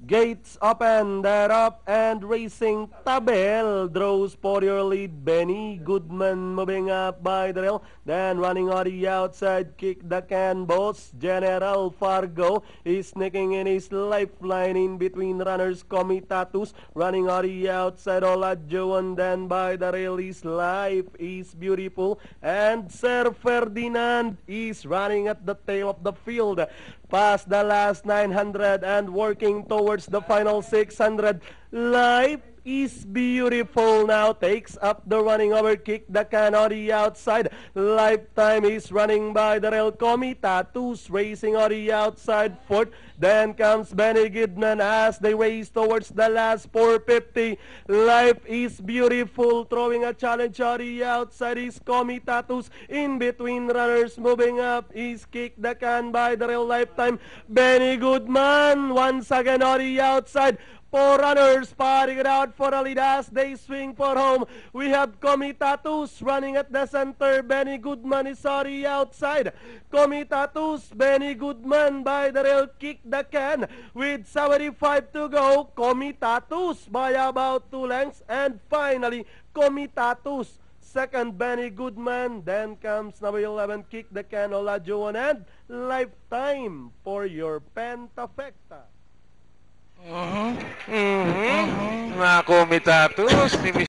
Gates open, they're up and racing. Tabel draws for your lead. Benny Goodman moving up by the rail. Then running on the outside, kick the can. Boss General Fargo is sneaking in his lifeline in between runners. Comitatus running on the outside. Olajo, and then by the rail his life is beautiful. And Sir Ferdinand is running at the tail of the field. Past the last 900 and working towards the final 600. Life is beautiful now. Takes up the running over. Kick the can on the outside. Lifetime is running by the rail. Comitatus racing on the outside. Fourth. Then comes Benny Goodman as they race towards the last 450. Life is beautiful. Throwing a challenge on the outside is Comitatus. In between runners moving up is Kick the Can by the rail. Lifetime. Benny Goodman once again on the outside. Four runners fighting it out for the lead as they swing for home. We have Comitatus running at the center. Benny Goodman is on the outside. Comitatus, Benny Goodman by the rail. Kick the Can with 75 to go. Comitatus by about 2 lengths. And finally, Comitatus. Second, Benny Goodman. Then comes number 11, Kick the Can, Olajuwon, and Lifetime for your Pentafecta. Mga komitatus ni